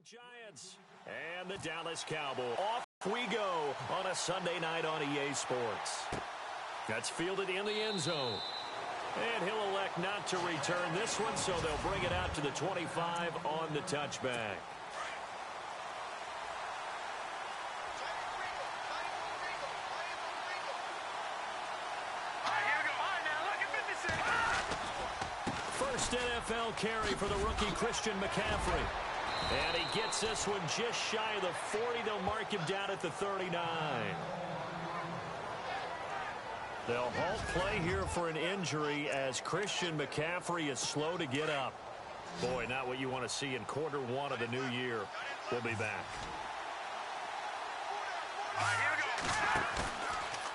Giants and the Dallas Cowboys. Off we go on a Sunday night on EA Sports. That's fielded in the end zone. And he'll elect not to return this one, so they'll bring it out to the 25 on the touchback. First NFL carry for the rookie Christian McCaffrey. And he gets this one just shy of the 40. They'll mark him down at the 39. They'll halt play here for an injury as Christian McCaffrey is slow to get up. Boy, not what you want to see in quarter one of the new year. We'll be back.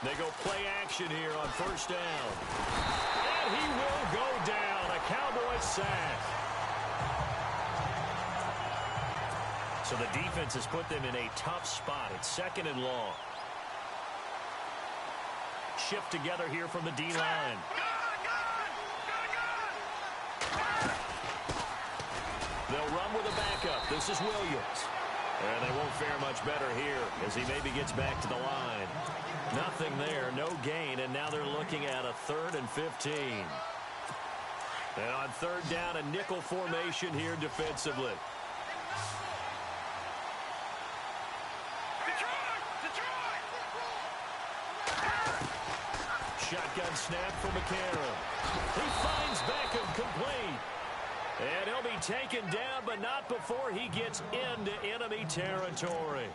They go play action here on first down. And he will go down. A Cowboys sack. So the defense has put them in a tough spot. It's second and long. Shift together here from the D-line. They'll run with a backup. This is Williams. And they won't fare much better here as he maybe gets back to the line. Nothing there, no gain, and now they're looking at a 3rd and 15. And on third down, a nickel formation here defensively. Shotgun snap for McCarron. He finds Beckham complete. And he'll be taken down, but not before he gets into enemy territory.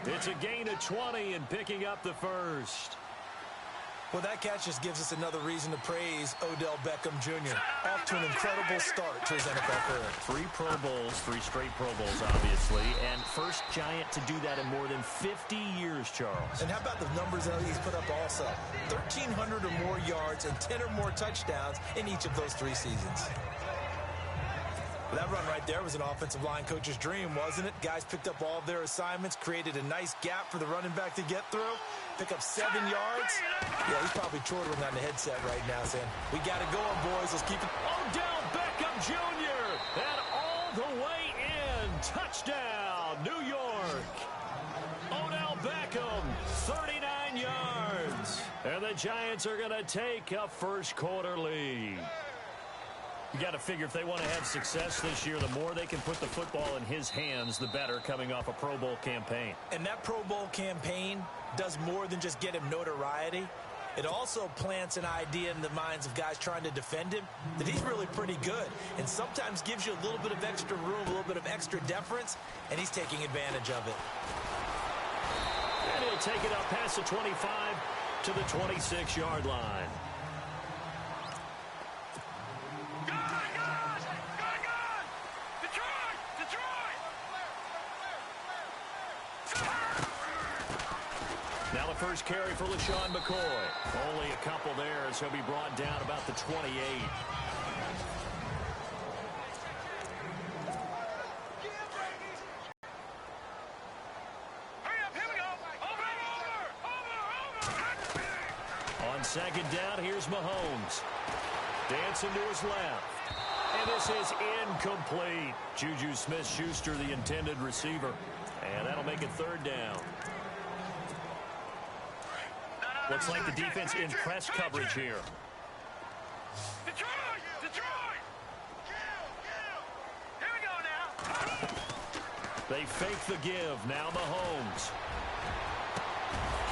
It's a gain of 20 and picking up the first. Well, that catch just gives us another reason to praise Odell Beckham Jr. Off to an incredible start to his NFL career. 3 Pro Bowls, 3 straight Pro Bowls, obviously, and first Giant to do that in more than 50 years, Charles. And how about the numbers that he's put up also? 1,300 or more yards and 10 or more touchdowns in each of those 3 seasons. That run right there was an offensive line coach's dream, wasn't it? Guys picked up all of their assignments, created a nice gap for the running back to get through, pick up 7 yards. Yeah, he's probably chortling on the headset right now saying, we got it going, boys. Let's keep it. Odell Beckham Jr. and all the way in. Touchdown, New York. Odell Beckham, 39 yards. And the Giants are going to take a first quarter lead. You got to figure if they want to have success this year, the more they can put the football in his hands, the better, coming off a Pro Bowl campaign. And that Pro Bowl campaign does more than just get him notoriety. It also plants an idea in the minds of guys trying to defend him that he's really pretty good and sometimes gives you a little bit of extra room, a little bit of extra deference, and he's taking advantage of it. And he'll take it up past the 25 to the 26-yard line. Now the first carry for LaShawn McCoy. Only a couple there as he'll be brought down about the 28. On second down, here's Mahomes. Dancing to his left. And this is incomplete. Juju Smith-Schuster, the intended receiver. And that'll make it third down. Looks like the defense in press coverage here. Detroit! Here we go now. They fake the give. Now Mahomes.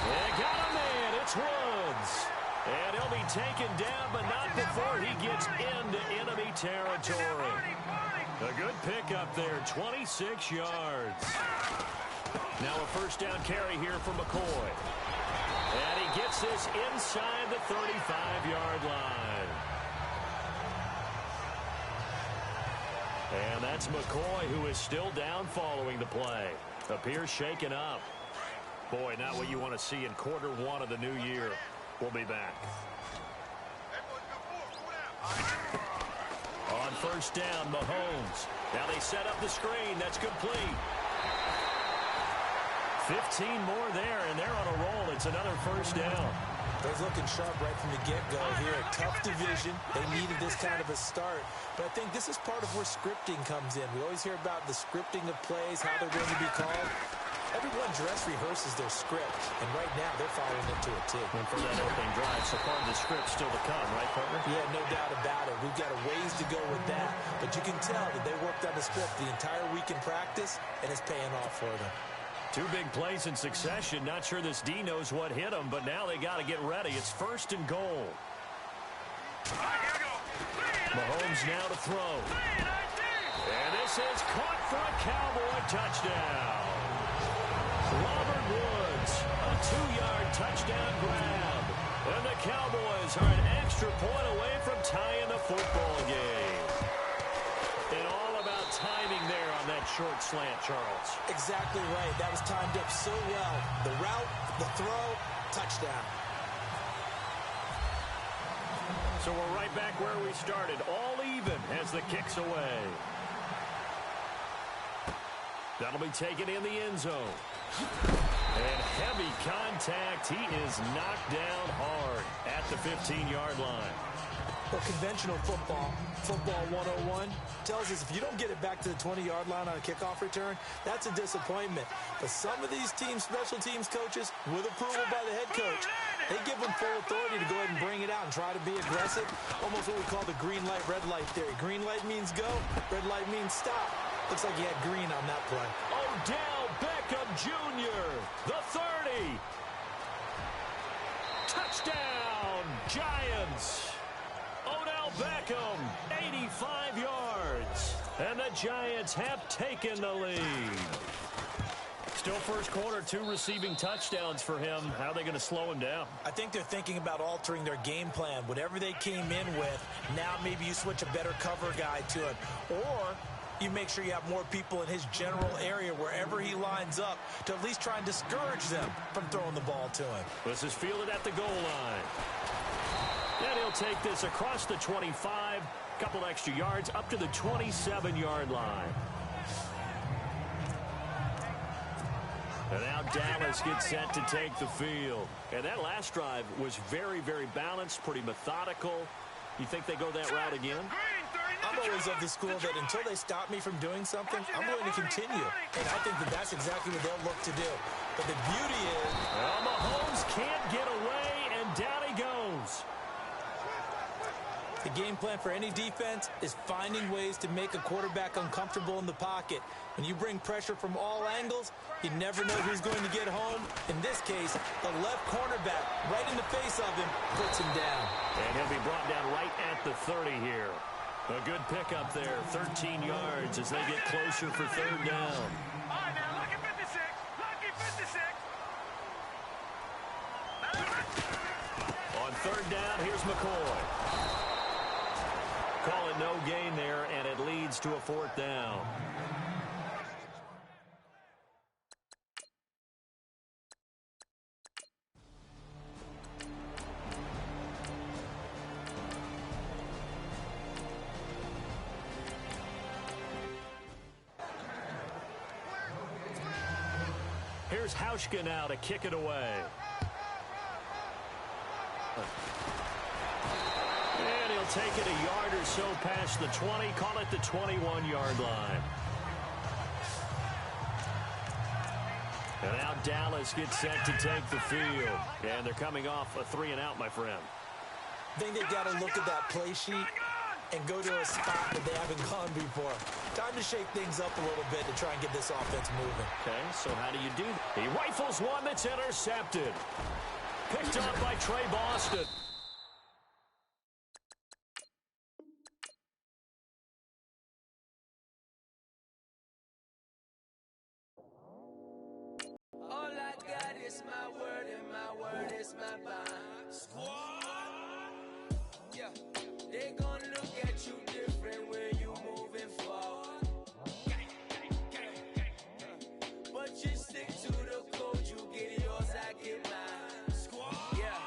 They got a man. It's Woods. And he'll be taken down, but not before he gets into enemy territory. A good pickup there, 26 yards. Now a first down carry here for McCoy. And he gets this inside the 35-yard line. And that's McCoy, who is still down following the play. Appears shaken up. Boy, not what you want to see in quarter one of the new year. We'll be back. On first down, Mahomes. Now they set up the screen. That's complete. 15 more there, and they're on a roll. It's another first down. They're looking sharp right from the get-go here. A tough division. They needed this kind of a start. But I think this is part of where scripting comes in. We always hear about the scripting of plays, how they're going to be called. Everyone dress rehearses their script, and right now they're following it to a T. And for that opening drive, so part of the script still to come, right, partner? Yeah, no doubt about it. We've got a ways to go with that. But you can tell that they worked on the script the entire week in practice, and it's paying off for them. Two big plays in succession. Not sure this D knows what hit them, but now they got to get ready. It's 1st and goal. Mahomes now to throw. And this is caught for a Cowboy touchdown. Robert Woods, a 2-yard touchdown grab. And the Cowboys are an extra point away from tying the football game. And all about timing there on that short slant, Charles. Exactly right. That was timed up so well. The route, the throw, touchdown. So we're right back where we started, all even as the kick's away. That'll be taken in the end zone. And heavy contact. He is knocked down hard at the 15-yard line. Well, conventional football 101, tells us if you don't get it back to the 20-yard line on a kickoff return, that's a disappointment. But some of these teams, special teams coaches, with approval by the head coach, they give them full authority to go ahead and bring it out and try to be aggressive. Almost what we call the green light, red light theory. Green light means go, red light means stop. Looks like he had green on that play. Odell Beckham Jr., the 30. Touchdown, Giants. Odell Beckham, 85 yards. And the Giants have taken the lead. Still first quarter, 2 receiving touchdowns for him. How are they going to slow him down? I think they're thinking about altering their game plan. Whatever they came in with, now maybe you switch a better cover guy to it. Or you make sure you have more people in his general area wherever he lines up to at least try and discourage them from throwing the ball to him. This is fielded at the goal line. And he'll take this across the 25, couple extra yards up to the 27-yard line. And now Dallas gets set to take the field. And that last drive was very, very balanced, pretty methodical. You think they go that route again? I'm always of the school that until they stop me from doing something, I'm going to continue. And I think that that's exactly what they'll look to do. But the beauty is... Well, Mahomes can't get away, and down he goes. The game plan for any defense is finding ways to make a quarterback uncomfortable in the pocket. When you bring pressure from all angles, you never know who's going to get home. In this case, the left cornerback right in the face of him puts him down. And he'll be brought down right at the 30 here. A good pickup there, 13 yards as they get closer for third down. All right, now, lucky 56. Lucky 56. On third down, here's McCoy. Call it no gain there, and it leads to a 4th down. Here's Hauschka now to kick it away. And he'll take it a yard or so past the 20, call it the 21-yard line. And now Dallas gets set to take the field. And they're coming off a 3-and-out, my friend. I think they've got to look at that play sheet and go to a spot that they haven't gone before. Time to shake things up a little bit to try and get this offense moving. Okay, so how do you do that? He rifles one that's intercepted. Picked up by Trey Boston. All I got is my word, and my word is my bond. Squad! Yeah, they gon' look at you different when you moving forward. But you stick to the code, you get yours, I get mine. Squad! Yeah,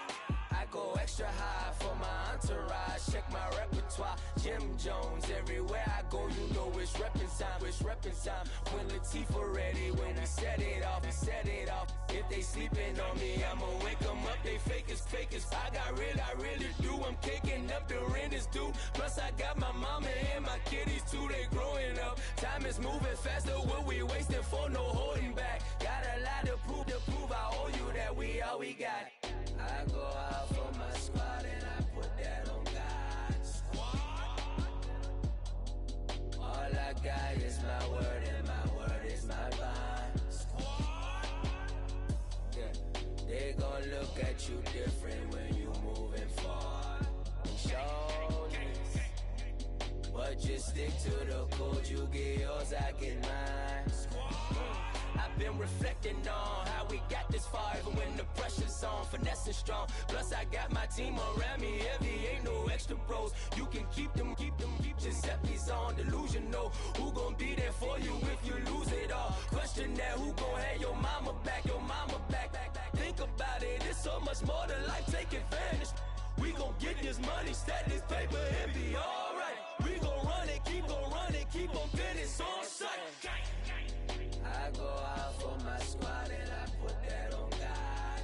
I go extra high for my entourage. Check my repertoire. Jim Jones, everywhere I go, you know it's reppin' time, it's reppin' time. When Latifah ready, when we set it off, we set it off. If they sleeping on me, I'ma wake them up, they fake as. I really do, I'm caking up, the rent is due. Plus I got my mama and my kiddies too, they growing up. Time is moving faster, what we wasting for, no holding back. Got a lot to prove, I owe you that we all we got. I go out for my squad and I put that on God. All I got is my word and my word is my bond. Yeah, they gon' look at you different when you moving forward. Shoulders, but just stick to the code. You get yours, I get mine. I've been reflecting on how we got this far, even when the pressure's on, finesse is strong. Plus I got my team around me heavy, ain't no extra pros. You can keep them. Giuseppe's on delusional. Who gon' be there for you if you lose it all? Question that, who gon' have your mama back? Think about it, it's so much more to life, take advantage. We gon' get this money, stack this paper, and be alright. We gon' run it, keep on finish on sight. I go out for my squad and I put that on God.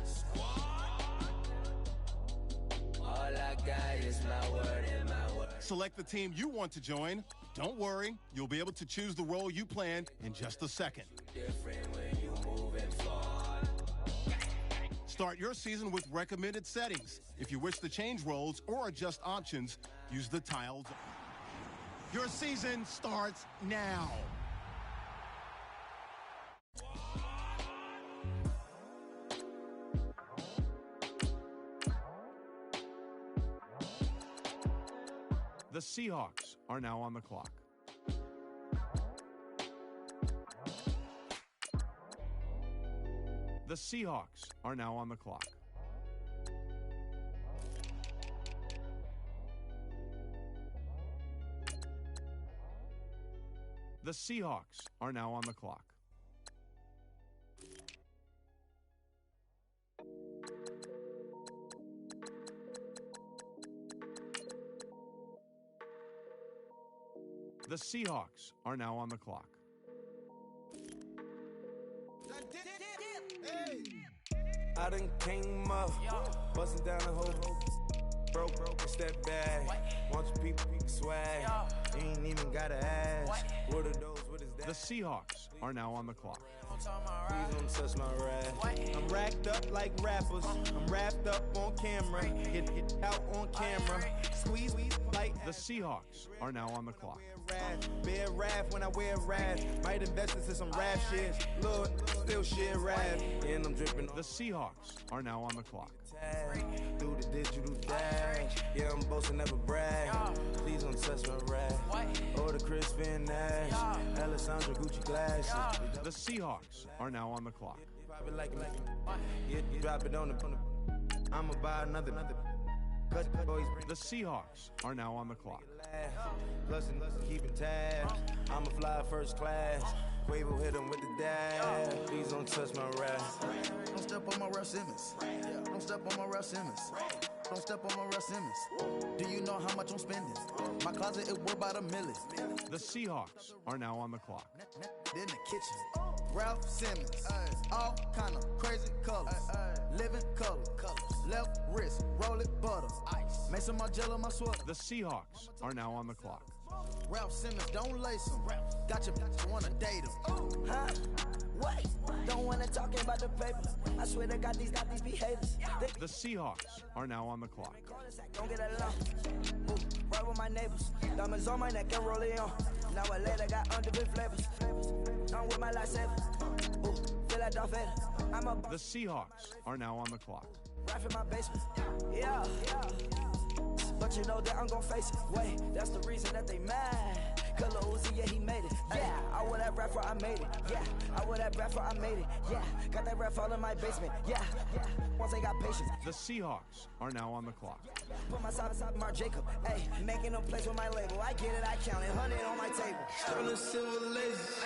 All I got is my word and my word. Select the team you want to join. Don't worry, you'll be able to choose the role you plan in just a second. Different when you moving forward. Start your season with recommended settings. If you wish to change roles or adjust options, use the tiles. Your season starts now. The Seahawks are now on the clock. The Seahawks are now on the clock. The Seahawks are now on the clock. The Seahawks are now on the clock. I done came up, busting down the whole broke, step back. Want your people swag, you ain't even gotta ask. What are those, what is that? The Seahawks are now on the clock. Please don't touch my rag. I'm racked up like rappers, I'm wrapped up on camera. Get out on camera, squeeze like. The Seahawks are now on the clock. Bear rap when I wear rap. Might invest into some rap shit. Lord, still shit rap. And I'm dripping. The Seahawks are now on the clock. Through the digital dash. Yeah, I'm boasting, never brag. Please don't touch my rap. Or the Chris Van Nash. Alessandro Gucci glasses. The Seahawks are now on the clock. Yeah, drop it on the. I'ma buy another. The Seahawks are now on the clock. Plus keeping tabs. I'ma fly first class. Quavo hit him with the dash. Please don't touch my rap. Don't step on my Ralph Simmons. Don't step on my Ralph Simmons. Don't step on my Ralph Simmons. Do you know how much I'm spending? My closet is worth about $1 million. The Seahawks are now on the clock. In the kitchen, Ralph Simmons, all kind of crazy colors, living color, left wrist, roll it butter, ice, Mason Margiela my sweater. The Seahawks are now on the clock. Ralph Simmons, don't lace him. Got your wanna date him. Huh? What? Don't wanna talk about the paper. I swear they got these be haters. The Seahawks are now on the clock. Don't get along. Right with my neighbors. Diamonds on my neck and roll it on. Now I later got underbit flavors. I'm with my lifesaver. Feel like Darth Vader. I'm a The Seahawks are now on the clock. Right in my basement. Yeah. But you know that I'm gon' face it. Wait, that's the reason that they mad. Color Uzi, yeah, he made it. Yeah, I would have rap for I made it. Yeah, I would have rap for I made it. Yeah, got that rap all in my basement. Yeah. Once they got patience. The Seahawks are now on the clock. Put my side beside Mark Jacob. Hey, making a place with my label. I get it, I count it. 100 on my table. Sterling silver laser.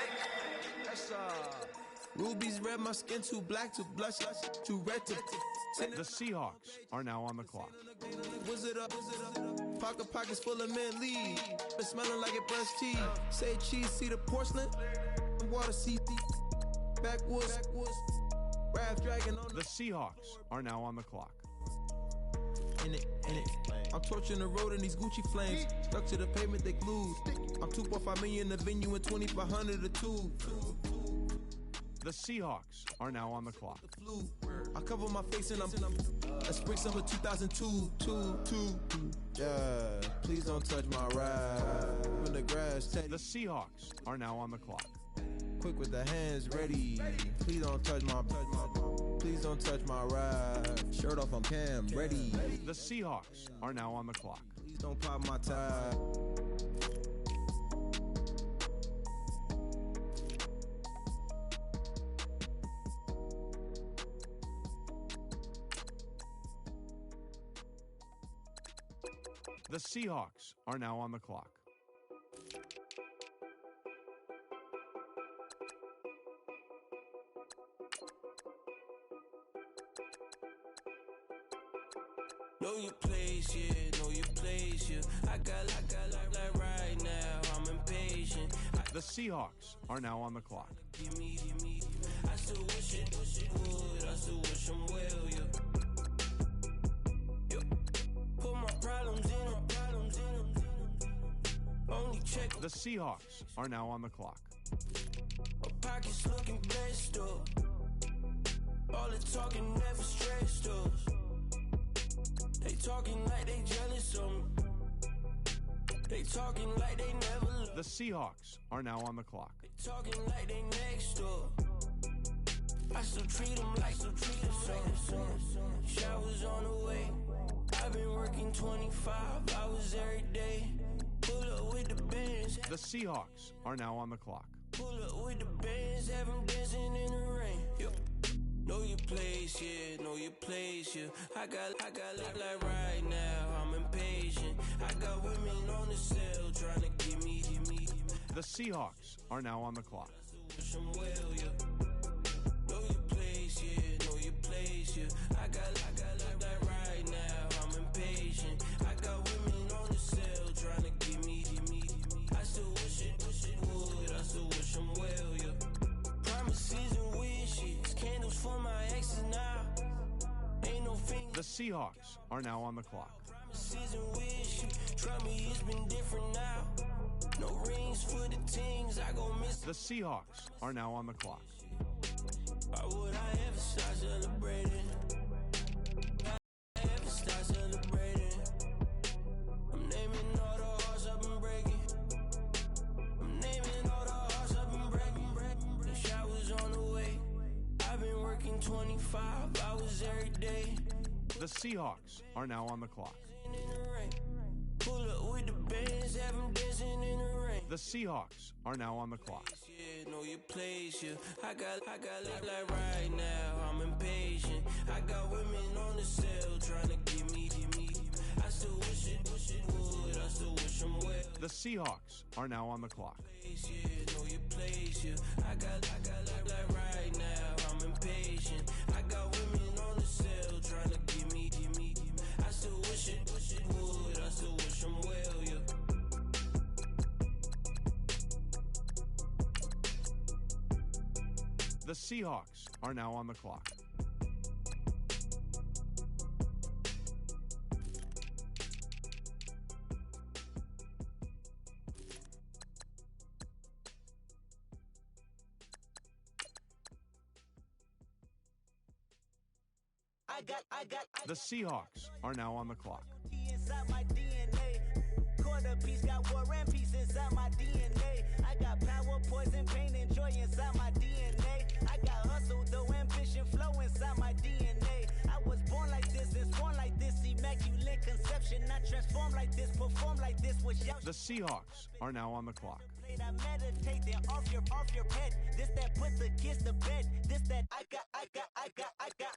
Rubies red, my skin too black to blush, too red to. The Seahawks are now on the clock. Wizard up, pockets full of mint lead. It's smelling like it brushed teeth. Say cheese, see the porcelain. Water, see backwoods. Raft dragon on the Seahawks are now on the clock. In it. I'm torching the road in these Gucci flames. Stuck to the pavement, they glued. I'm 2.5 million in the venue and 2,500 a two. The Seahawks are now on the clock. I cover my face and I'm spring summer 2002. Yeah, please don't touch my ride. In the grass, the Seahawks are now on the clock. Quick with the hands ready. Please don't touch my ride. Shirt off, I'm Cam, ready. The Seahawks are now on the clock. Please don't pop my tie. The Seahawks are now on the clock. Know your place, yeah, know your place, yeah. I got like right now, I'm impatient. The Seahawks are now on the clock. Give me. I still wish it would, I still wish I'm well, yeah. Put my problems in them. Only check. The Seahawks are now on the clock. My pockets looking blessed up. All the talking never stressed us. They talking like they jealous of me. They talking like they never loved. The Seahawks are now on the clock. They talking like they next door. I still treat them like so. Showers on the way. I've been working 25 hours every day. Pull up with the bands. The Seahawks are now on the clock. Pull up with the bands, have them dancing in the rain. Yo. Know your place, yeah, know your place, yeah. I got like right now, I'm impatient. I got women on the cell trying to give me. The Seahawks are now on the clock. Wish I'm well, yeah. Know your place, yeah, know your place, yeah. I got like right now, I'm impatient. I got women on the cell trying to give me. I still wish it would, I still wish I'm well, yeah. Promises and wishes, candles for my exes now. Ain't no fingers. The Seahawks are now on the clock. Promises and wishes, try me, it's been different now. No rings for the things I gon' miss. The Seahawks are now on the clock. Why would I ever start celebrating? I'm naming all the hearts I've been breaking. The showers on the way. I've been working 25 hours every day. The Seahawks are now on the clock. Pull up with the bands, have them dancing in the rain. The Seahawks are now on the clock. Yeah, know your place, yeah. I got like right now, I'm impatient. I got women on the cell trying to give me. I still wish it would, I still wish I'm well. The Seahawks are now on the clock. Yeah, know your place, yeah. I got like right now, I'm impatient. I got women on the cell trying to give me. I still wish it would, I still wish I'm well, yeah. The Seahawks are now on the clock. The Seahawks are now on the clock. Inside my DNA. Quarter piece got war and peace inside my DNA. I got power, poison, pain, and joy inside my DNA. I got hustle, though ambition, flow inside my DNA. I was born like this and born like this. Immaculate conception. I transform like this, perform like this. The Seahawks are now on the clock. I meditate then off your head. This that put the kids to bed. This that I got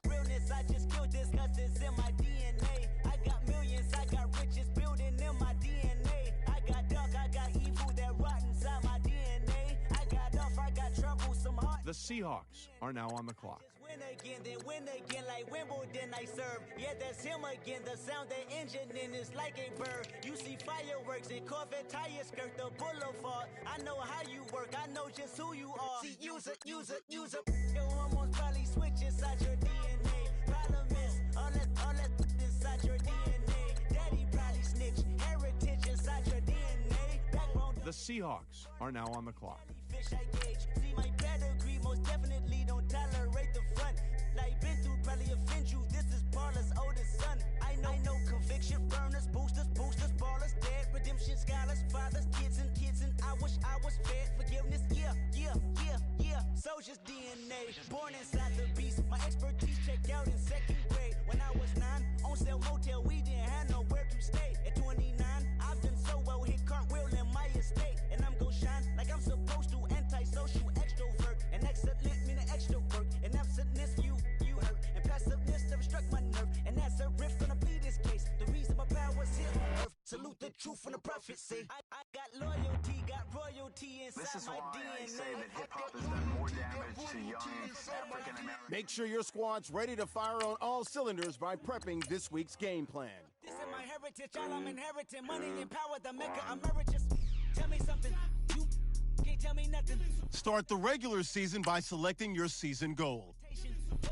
realness. I just killed this cause it's in my DNA. I got millions, I got riches building in my DNA. I got dark, I got evil that rot inside my DNA. I got off, I got trouble, some heart. The Seahawks are now on the clock. Win again, then win again like Wimbledon I serve. Yeah, that's him again. The sound the engine in is like a bird. You see fireworks and Corvette tires skirt the boulevard. I know how you work. I know just who you are. See, use a. Your hormones probably switch inside your DNA. Problem is, all that inside your DNA. Daddy probably snitch. Heritage inside your DNA. Backbone. The Seahawks are now on the clock. Fish I gauge. See my pedigree, most definitely don't tolerate the front. Like been through, probably offend you. This is Paula's oldest son. I know conviction burners, boosters, ballers, dead, redemption scholars, fathers, kids and I wish I was fed forgiveness. Yeah. Soldier's DNA, born inside the beast. My expertise checked out in second grade. When I was 9, on sale motel, we didn't have nowhere to stay. At 29, I've done so well, hit cartwheel in my estate, and I'm gon' shine like I'm supposed to. Antisocial extrovert, and excellent meaning extra work, and absentness you hurt, and passiveness never struck my nerve, and that's a riff gonna be this case. The reason my power's here on earth, salute the truth from the prophecy. I got loyalty, got royalty inside this is my why DNA. I say that hip-hop has done more damage to young African Americans. Make sure your squad's ready to fire on all cylinders by prepping this week's game plan. This is my heritage, all I'm inheriting. Money and power, the Mecca emeritus. Tell me something, you can't tell me nothing. Start the regular season by selecting your season goal.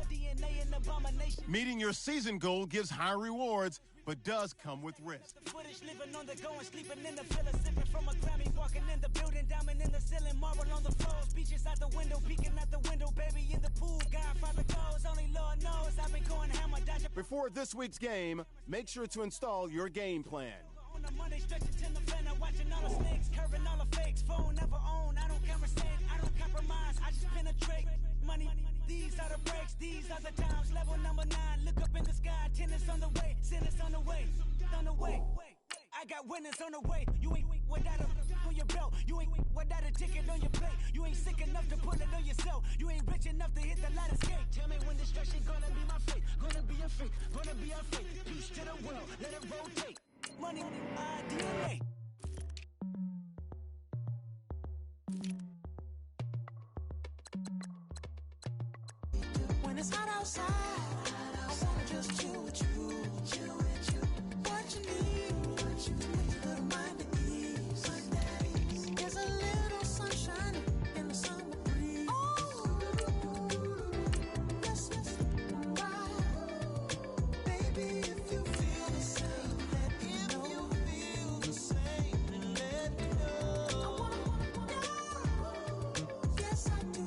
DNA and abomination. Meeting your season goal gives high rewards, but does come with risk. The footage living on the go and sleeping in the villa, sipping from a Grammy, walking in the building, diamond in the ceiling, marble on the floors, beaches out the window, peeking out the window, baby in the pool, Godfather goes, only Lord knows I've been going hammer, dodging. Before this week's game, make sure to install your game plan. On a Monday, stretching to the fender, watching all the snakes, curving all the fakes, phone never own, I don't conversate, I don't compromise, I just penetrate. Money, these are the breaks, these are the times, level number 9, look up in the sky, tennis on the way, sinners on the way, I got winners on the way, you ain't without a on your belt, you ain't without a ticket on your plate, you ain't sick enough to put it on yourself, you ain't rich enough to hit the ladder skate. Tell me when destruction gonna be my fate, gonna be a fate, gonna be our fate, peace to the world, let it rotate, money, DNA. When it's hot outside, I wanna just chill with you. What you need, a little mind at ease. There's a little sunshine in the summer breeze. Yes, right. Baby, if you feel the same, let me know. I wanna know. Yes, I do.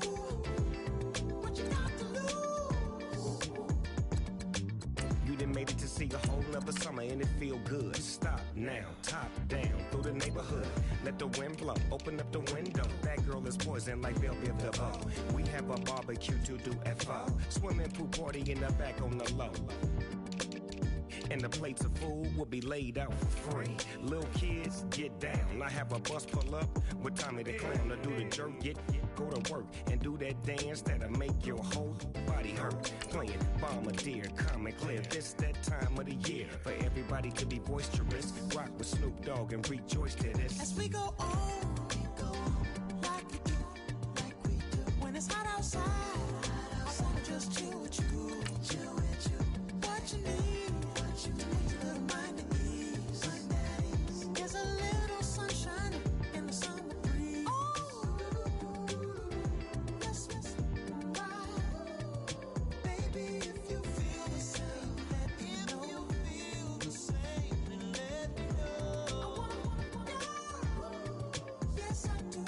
What you got to lose? You done made it to see a whole nother summer and it feel good. Stop now, top down, through the neighborhood. Let the wind blow, open up the window. That girl is poison like Belle Biv DeVoe. We have a barbecue to do FO. Swimming pool party in the back on the low. And the plates of food will be laid out for free. Little kids, get down. I have a bus pull up with Tommy the Clown to do the jerk, go to work and do that dance that'll make your whole body hurt. Playing Bombardier, Common Clear. This that time of the year for everybody to be boisterous. Rock with Snoop Dogg and rejoice to this. As we go on, like we do. When it's hot outside, I wanna just chill with you. What you need, a little mind at ease. There's a little sunshine in the summer breeze. Yes, right. Baby, if you feel the same, let me know. I wanna know. Yes, I do.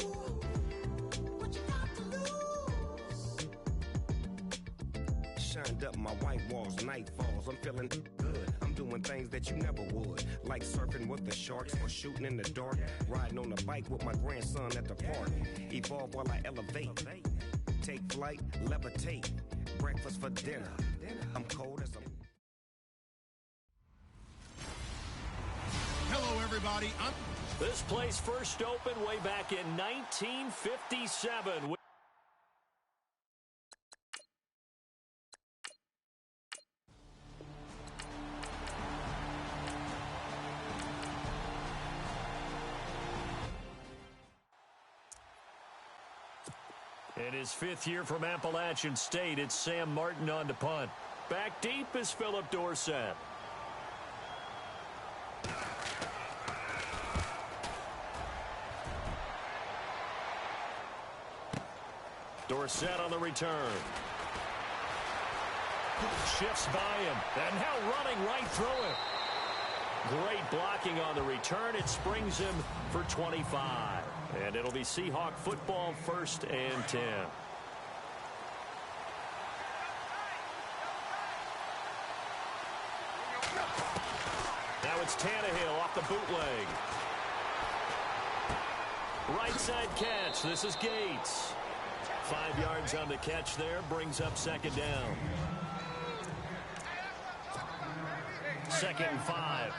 What you got to lose? Shined up my white walls, night falls. I'm feeling good. I'm doing things that you never would, like surfing with the sharks or shooting in the dark. Riding on a bike with my grandson at the park. Evolve while I elevate. Take flight, levitate. Breakfast for dinner. I'm cold as a... Hello, everybody. This place first opened way back in 1957. In his 5th year from Appalachian State, it's Sam Martin on to punt. Back deep is Philip Dorsett. Dorsett on the return. Shifts by him, and now running right through him. Great blocking on the return. It springs him for 25. And it'll be Seahawk football, 1st and 10. Now it's Tannehill off the bootleg. Right side catch. This is Gates. 5 yards on the catch there. Brings up 2nd down. 2nd and 5.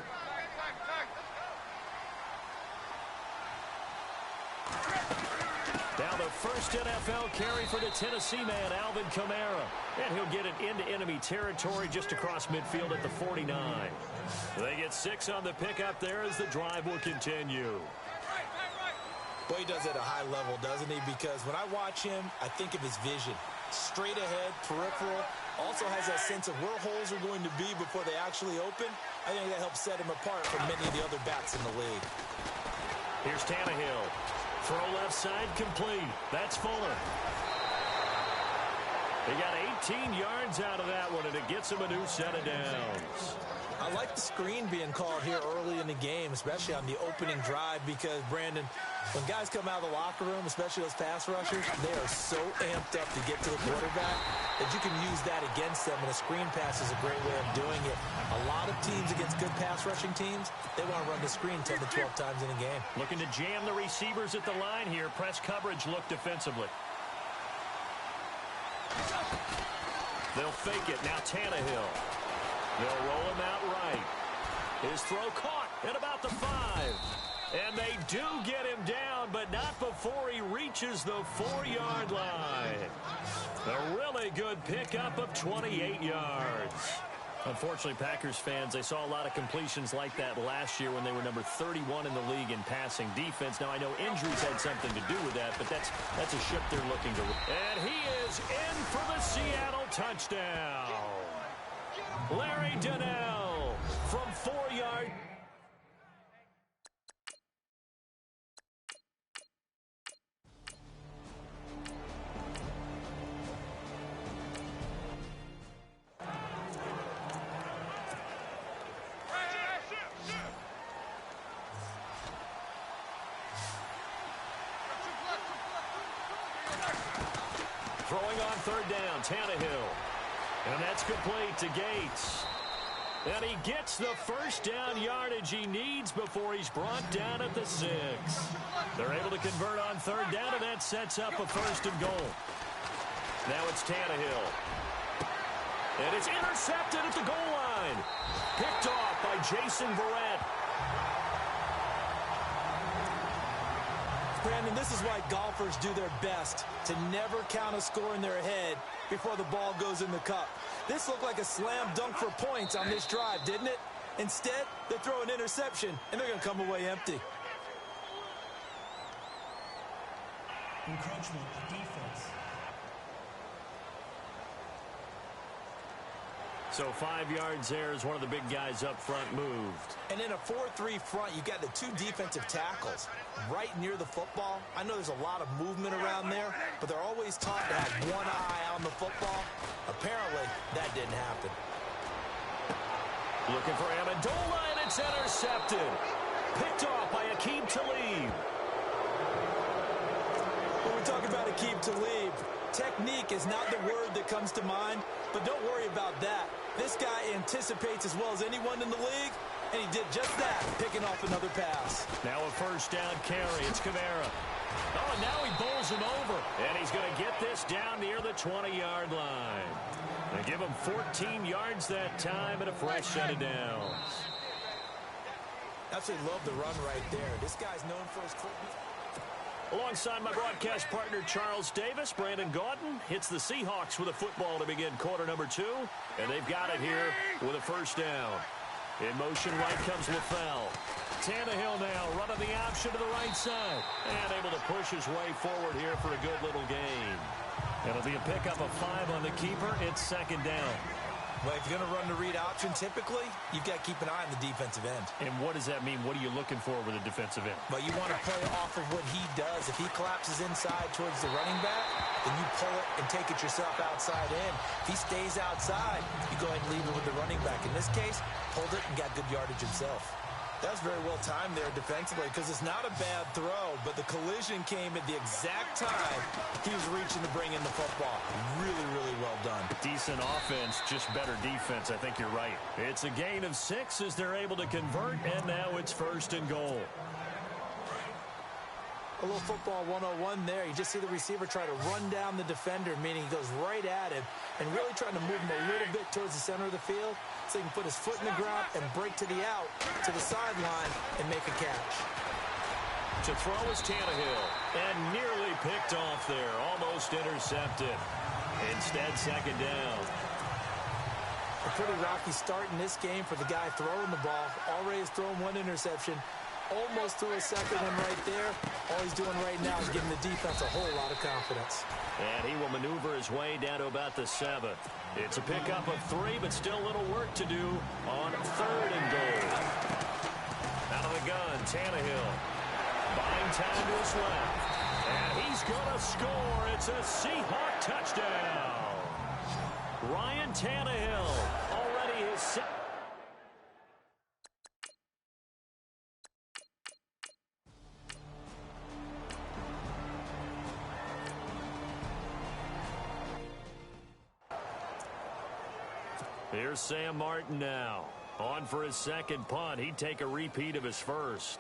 Now the first NFL carry for the Tennessee man, Alvin Kamara. And he'll get it into enemy territory just across midfield at the 49. They get 6 on the pickup there as the drive will continue. Boy, he does it at a high level, doesn't he? Because when I watch him, I think of his vision. Straight ahead, peripheral. Also has that sense of where holes are going to be before they actually open. I think that helps set him apart from many of the other backs in the league. Here's Tannehill. Throw left side complete. That's Fuller. He got 18 yards out of that one, and it gets him a new set of downs. I like the screen being called here early in the game, especially on the opening drive, because, Brandon, when guys come out of the locker room, especially those pass rushers, they are so amped up to get to the quarterback that you can use that against them, and a screen pass is a great way of doing it. A lot of teams against good pass rushing teams, they want to run the screen 10 to 12 times in a game. Looking to jam the receivers at the line here. Press coverage look defensively. They'll fake it. Now Tannehill. They'll roll him out right. His throw caught at about the 5. And they do get him down, but not before he reaches the 4-yard line. A really good pickup of 28 yards. Unfortunately, Packers fans, they saw a lot of completions like that last year when they were number 31 in the league in passing defense. Now, I know injuries had something to do with that, but that's a ship they're looking to win. And he is in for the Seattle touchdown. Larry Donnell from 4 yards. Throwing on 3rd down, Tannehill. And that's complete to Gates. And he gets the first down yardage he needs before he's brought down at the 6. They're able to convert on 3rd down, and that sets up a 1st and goal. Now it's Tannehill. And it's intercepted at the goal line. Picked off by Jason Verrett. Brandon, this is why golfers do their best to never count a score in their head before the ball goes in the cup. This looked like a slam dunk for points on this drive, didn't it? Instead, they throw an interception, and they're going to come away empty. Encroachment of defense. So 5 yards there as one of the big guys up front moved. And in a 4-3 front, you got the 2 defensive tackles right near the football. I know there's a lot of movement around there, but they're always taught to have one eye on the football. Apparently, that didn't happen. Looking for Amendola, and it's intercepted. Picked off by Aqib Talib. When we talk about Aqib Talib, technique is not the word that comes to mind, but don't worry about that. This guy anticipates as well as anyone in the league, and he did just that, picking off another pass. Now a 1st down carry. It's Kamara. Oh, and now he bowls him over, and he's going to get this down near the 20-yard line. They give him 14 yards that time and a fresh set of downs. Absolutely love the run right there. This guy's known for his quickness. Alongside my broadcast partner, Charles Davis, Brandon Gaudin hits the Seahawks with a football to begin quarter number 2. And they've got it here with a 1st down. In motion right comes LaFell. Tannehill now running the option to the right side. And able to push his way forward here for a good little gain. It'll be a pickup of 5 on the keeper. It's second down. Well, if you're going to run the read option, typically, you've got to keep an eye on the defensive end. And what does that mean? What are you looking for with a defensive end? Well, you want to play off of what he does. If he collapses inside towards the running back, then you pull it and take it yourself outside in. If he stays outside, you go ahead and leave it with the running back. In this case, pulled it and got good yardage himself. That was very well timed there defensively because it's not a bad throw, but the collision came at the exact time he was reaching to bring in the football. Really, really well done. Decent offense, just better defense. I think you're right. It's a gain of 6 as they're able to convert, and now it's first and goal. A little football 101 there. You just see the receiver try to run down the defender, meaning he goes right at him and really trying to move him a little bit towards the center of the field so he can put his foot in the ground and break to the out, to the sideline, and make a catch. To throw is Tannehill, and nearly picked off there, almost intercepted. Instead, second down. A pretty rocky start in this game for the guy throwing the ball. Already has thrown 1 interception. Almost threw a second one right there. All he's doing right now is giving the defense a whole lot of confidence. And he will maneuver his way down to about the 7. It's a pickup of 3, but still a little work to do on third and goal. Out of the gun, Tannehill. Buying time to his left. And he's going to score. It's a Seahawk touchdown. Ryan Tannehill already his second. Here's Sam Martin now. On for his second punt. He'd take a repeat of his first.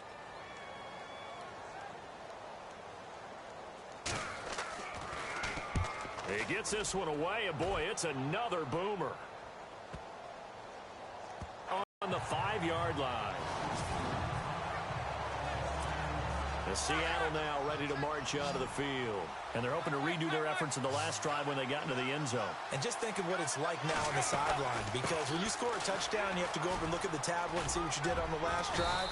He gets this one away, and boy, it's another boomer. On the 5-yard line. The Seattle now ready to march out of the field. And they're hoping to redo their efforts in the last drive when they got into the end zone. And just think of what it's like now on the sideline, because when you score a touchdown, you have to go over and look at the tablet and see what you did on the last drive.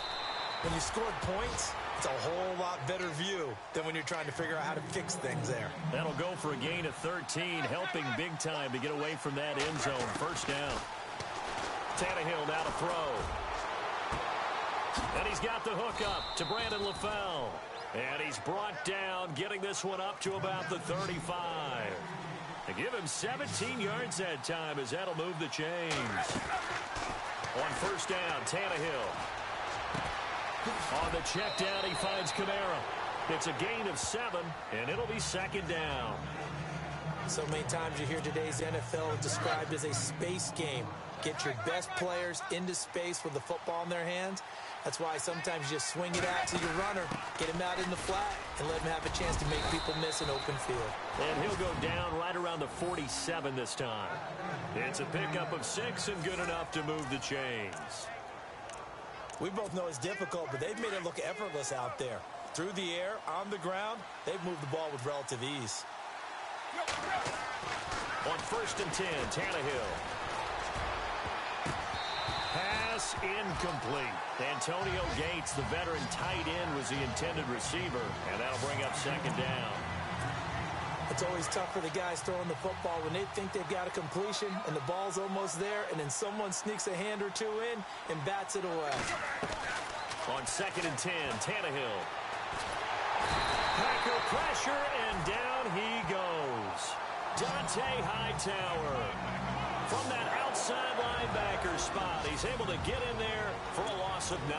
When you scored points, it's a whole lot better view than when you're trying to figure out how to fix things there. That'll go for a gain of 13, helping big time to get away from that end zone. First down. Tannehill now to throw. And he's got the hook up to Brandon LaFell. And he's brought down, getting this one up to about the 35. To give him 17 yards that time as that'll move the chains. On first down, Tannehill. On the check down, he finds Kamara. It's a gain of 7, and it'll be second down. So many times you hear today's NFL described as a space game. Get your best players into space with the football in their hands. That's why sometimes you just swing it out to your runner, get him out in the flat, and let him have a chance to make people miss an open field. And he'll go down right around the 47 this time. It's a pickup of 6 and good enough to move the chains. We both know it's difficult, but they've made it look effortless out there. Through the air, on the ground, they've moved the ball with relative ease. On first and 10, Tannehill. Pass incomplete. Antonio Gates, the veteran tight end, was the intended receiver, and that'll bring up second down. It's always tough for the guys throwing the football when they think they've got a completion and the ball's almost there, and then someone sneaks a hand or two in and bats it away. On second and 10, Tannehill. Packer pressure, and down he goes. Dante Hightower. From that outside linebacker spot, he's able to get in there for a loss of 9.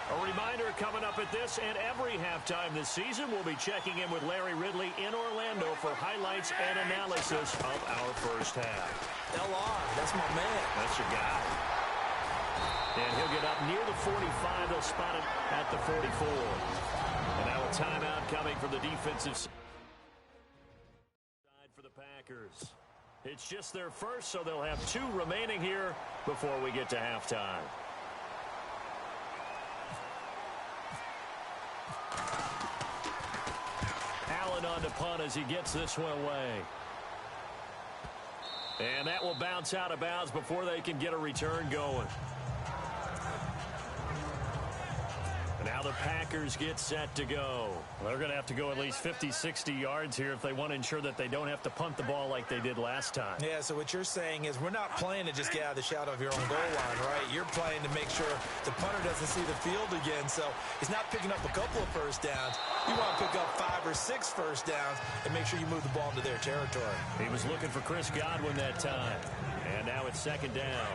A reminder coming up at this and every halftime this season, we'll be checking in with Larry Ridley in Orlando for highlights and analysis of our first half. LR, that's my man. That's your guy. And he'll get up near the 45. They'll spot it at the 44. And now a timeout coming from the defensive side for the Packers. It's just their first, so they'll have 2 remaining here before we get to halftime. Allen on to punt as he gets this one away. And that will bounce out of bounds before they can get a return going. Now the Packers get set to go. Well, they're going to have to go at least 50, 60 yards here if they want to ensure that they don't have to punt the ball like they did last time. Yeah, so what you're saying is we're not playing to just get out of the shadow of your own goal line, right? You're playing to make sure the punter doesn't see the field again. So he's not picking up a couple of first downs. You want to pick up 5 or 6 first downs and make sure you move the ball into their territory. He was looking for Chris Godwin that time. And now it's second down.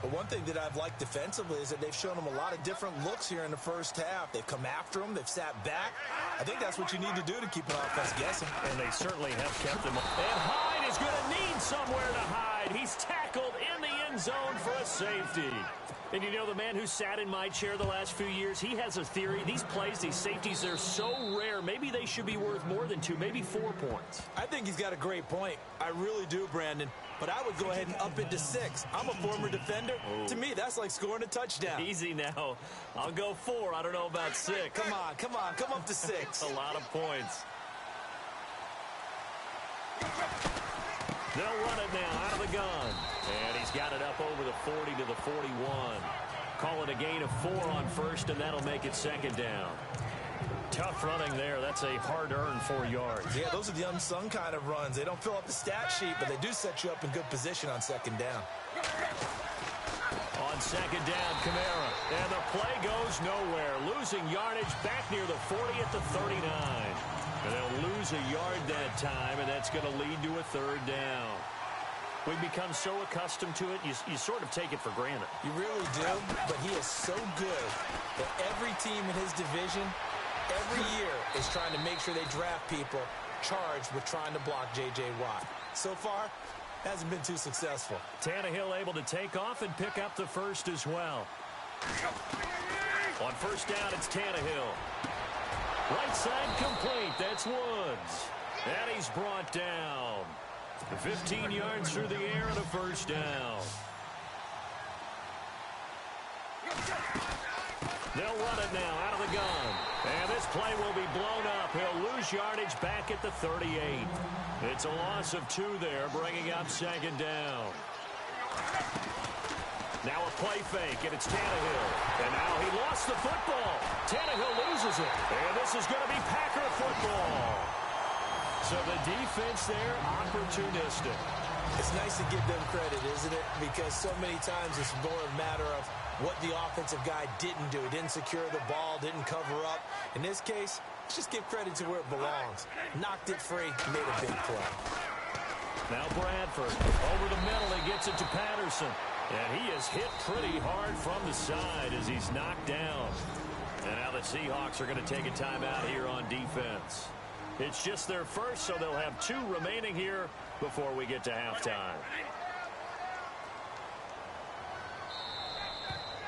But one thing that I've liked defensively is that they've shown him a lot of different looks here in the first half. They've come after him. They've sat back. I think that's what you need to do to keep an offense guessing. And they certainly have kept him. And Hyde is going to need somewhere to hide. He's tackled in the end zone for a safety. And you know, the man who sat in my chair the last few years, he has a theory. These plays, these safeties, they're so rare. Maybe they should be worth more than 2, maybe 4 points. I think he's got a great point. I really do, Brandon. But I would go ahead and up it to 6. I'm a former defender. Oh. To me, that's like scoring a touchdown. Easy now. I'll go 4. I don't know about 6. Come on. Come up to 6. A lot of points. They'll run it now out of the gun. And he's got it up over the 40 to the 41. Call it a gain of 4 on first, and that'll make it second down. Tough running there. That's a hard-earned 4 yards. Yeah, those are the unsung kind of runs. They don't fill up the stat sheet, but they do set you up in good position on second down. On second down, Kamara. And the play goes nowhere. Losing yardage back near the 40 at the 39. And they'll lose a yard that time, and that's going to lead to a third down. We've become so accustomed to it, you sort of take it for granted. You really do, but he is so good that every team in his division every year is trying to make sure they draft people charged with trying to block J.J. Watt. So far, hasn't been too successful. Tannehill able to take off and pick up the first as well. On first down, it's Tannehill. Right side complete. That's Woods. And he's brought down. 15 yards through the air and a first down. They'll run it now out of the gun. And this play will be blown up. He'll lose yardage back at the 38. It's a loss of 2 there, bringing up second down. Now a play fake, and it's Tannehill. And now he lost the football. Tannehill loses it. And this is going to be Packer football. So the defense there, opportunistic. It's nice to give them credit, isn't it? Because so many times it's more a matter of what the offensive guy didn't do. Didn't secure the ball, didn't cover up. In this case, let's just give credit to where it belongs. Knocked it free, made a big play. Now Bradford, over the middle, he gets it to Patterson. And he is hit pretty hard from the side as he's knocked down. And now the Seahawks are going to take a timeout here on defense. It's just their first, so they'll have 2 remaining here before we get to halftime.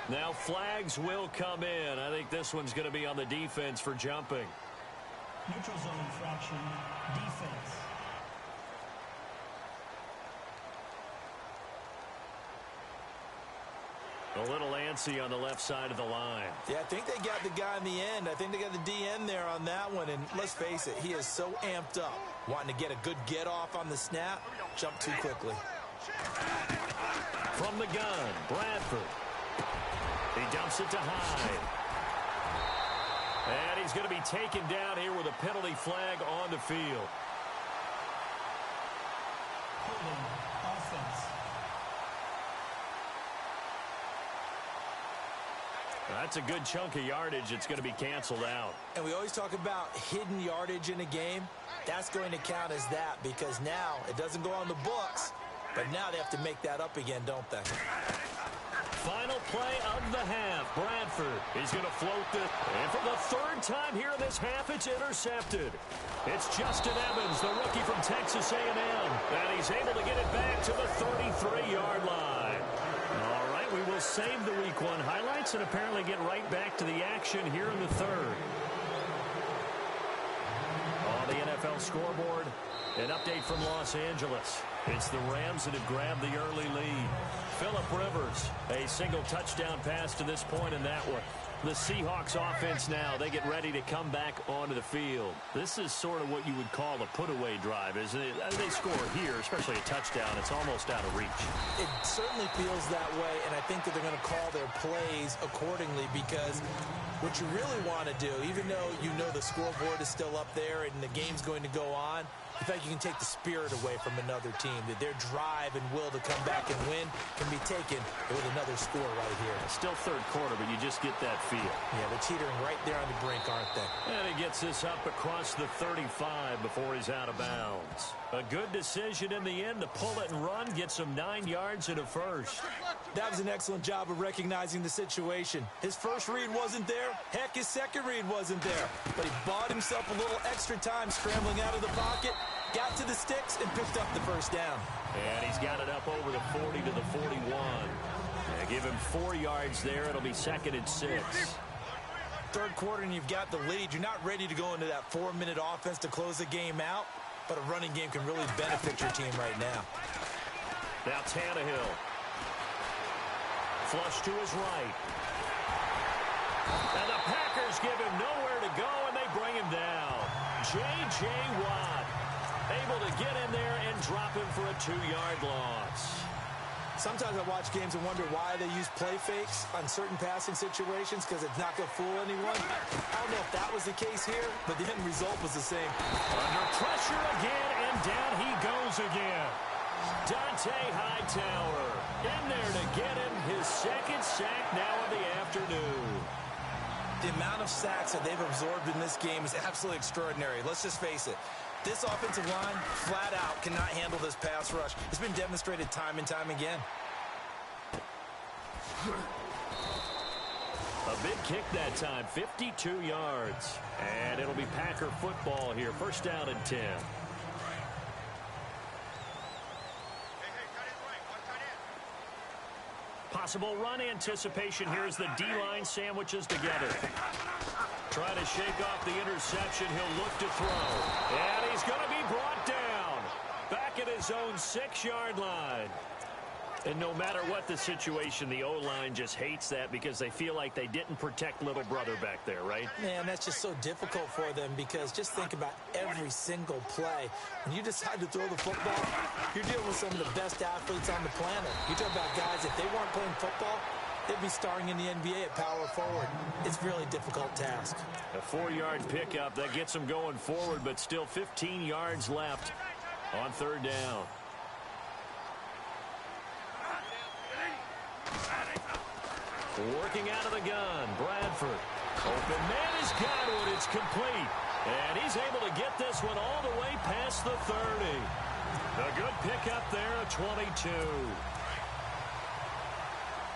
Now flags will come in. I think this one's going to be on the defense for jumping. Neutral zone infraction, defense. A little antsy on the left side of the line. Yeah, I think they got the guy in the end. I think they got the DN there on that one. And let's face it, he is so amped up. Wanting to get a good get off on the snap, jump too quickly. From the gun, Bradford. He dumps it to Hyde. And he's going to be taken down here with a penalty flag on the field. Offense. That's a good chunk of yardage. It's going to be canceled out. And we always talk about hidden yardage in a game. That's going to count as that because now it doesn't go on the books, but now they have to make that up again, don't they? Final play of the half. Bradford is going to float this. And for the 3rd time here in this half, it's intercepted. It's Justin Evans, the rookie from Texas A&M. And he's able to get it back to the 33-yard line. All right, we will save the Week 1 highlights and apparently get right back to the action here in the 3rd. On the NFL scoreboard, an update from Los Angeles. It's the Rams that have grabbed the early lead. Phillip Rivers, a single touchdown pass to this point in that one. The Seahawks offense now, they get ready to come back onto the field. This is sort of what you would call a put-away drive, isn't it? They score here, especially a touchdown. It's almost out of reach. It certainly feels that way, and I think that they're going to call their plays accordingly because what you really want to do, even though you know the scoreboard is still up there and the game's going to go on, the fact you can take the spirit away from another team, that their drive and will to come back and win can be taken with another score right here. Still third quarter, but you just get that feel. Yeah, they're teetering right there on the brink, aren't they? And he gets this up across the 35 before he's out of bounds. A good decision in the end to pull it and run, get some 9 yards and a first. That was an excellent job of recognizing the situation. His first read wasn't there. Heck, his second read wasn't there. But he bought himself a little extra time scrambling out of the pocket, got to the sticks, and picked up the first down. And he's got it up over the 40 to the 41. And give him 4 yards there. It'll be 2nd and 6. Third quarter, and you've got the lead. You're not ready to go into that 4-minute offense to close the game out, but a running game can really benefit your team right now. Now Tannehill. Flush to his right. And the Packers give him nowhere to go, and they bring him down. J.J. Watt able to get in there and drop him for a 2-yard loss. Sometimes I watch games and wonder why they use play fakes on certain passing situations because it's not going to fool anyone. I don't know if that was the case here, but the end result was the same. Under pressure again, and down he goes again. Dante Hightower in there to get him his 2nd sack now of the afternoon. The amount of sacks that they've absorbed in this game is absolutely extraordinary. Let's just face it. This offensive line, flat out, cannot handle this pass rush. It's been demonstrated time and time again. A big kick that time, 52 yards. And it'll be Packer football here. 1st down and 10. Possible run anticipation here as the D-line sandwiches together. Trying to shake off the interception. He'll look to throw. And he's going to be brought down. Back at his own 6-yard line. And no matter what the situation, the O-line just hates that because they feel like they didn't protect little brother back there, right? Man, that's just so difficult for them because just think about every single play. When you decide to throw the football, you're dealing with some of the best athletes on the planet. You talk about guys, if they weren't playing football, they'd be starring in the NBA at power forward. It's a really difficult task. A 4-yard pickup that gets them going forward, but still 15 yards left on 3rd down. Working out of the gun, Bradford. Open man is Godwin. It's complete. And he's able to get this one all the way past the 30. A good pickup there, a 22.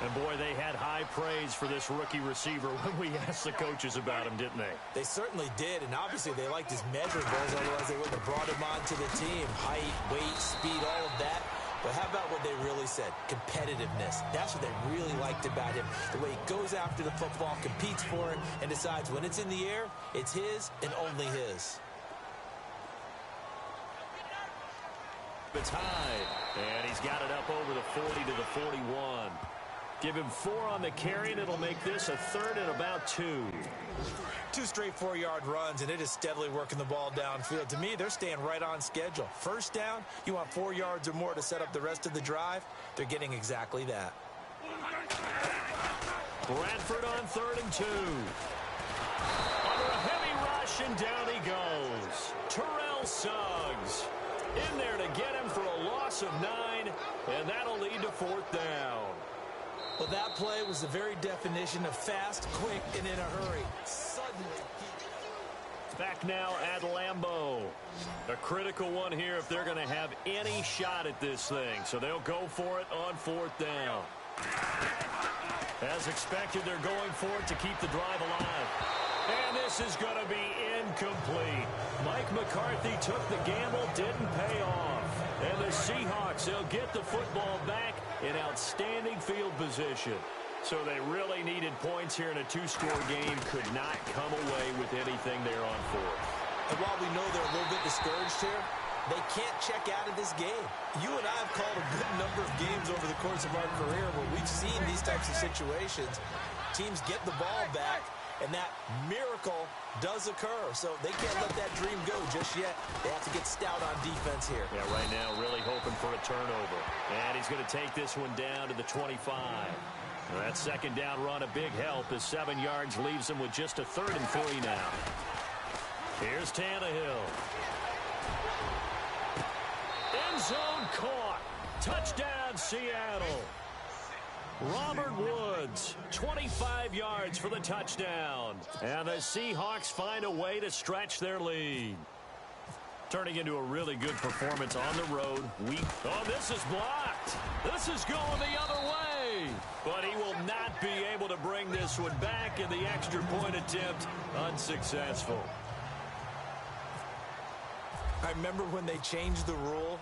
And, boy, they had high praise for this rookie receiver when we asked the coaches about him, didn't they? They certainly did, and obviously they liked his measurables, otherwise they wouldn't have brought him onto the team. Height, weight, speed, all of that. But how about what they really said? Competitiveness. That's what they really liked about him. The way he goes after the football, competes for it, and decides when it's in the air, it's his and only his. It's high, and he's got it up over the 40 to the 41. Give him 4 on the carry, and it'll make this a 3rd and about 2. 2 straight 4-yard runs, and it is steadily working the ball downfield. To me, they're staying right on schedule. First down, you want 4 yards or more to set up the rest of the drive. They're getting exactly that. Bradford on 3rd and 2. Under a heavy rush, and down he goes. Terrell Suggs in there to get him for a loss of 9, and that'll lead to 4th down. Well, that play was the very definition of fast, quick, and in a hurry. Suddenly. Back now at Lambeau. A critical one here if they're going to have any shot at this thing. So they'll go for it on 4th down. As expected, they're going for it to keep the drive alive. And this is going to be incomplete. Mike McCarthy took the gamble, didn't pay off. And the Seahawks, they'll get the football back in outstanding field position. So they really needed points here in a 2-score game. Could not come away with anything there on 4th. And while we know they're a little bit discouraged here, They can't check out of this game. You and I have called a good number of games over the course of our career where we've seen these types of situations. Teams get the ball back, and that miracle does occur. So they can't let that dream go just yet. They have to get stout on defense here. Yeah, right now really hoping for a turnover. And he's going to take this one down to the 25. That second down run, a big help as 7 yards leaves him with just a 3rd and 3 now. Here's Tannehill. End zone caught. Touchdown, Seattle. Robert Woods, 25 yards for the touchdown. And the Seahawks find a way to stretch their lead. Turning into a really good performance on the road. Oh, this is blocked. This is going the other way. But he will not be able to bring this one back, and the extra point attempt unsuccessful. I remember when they changed the rule,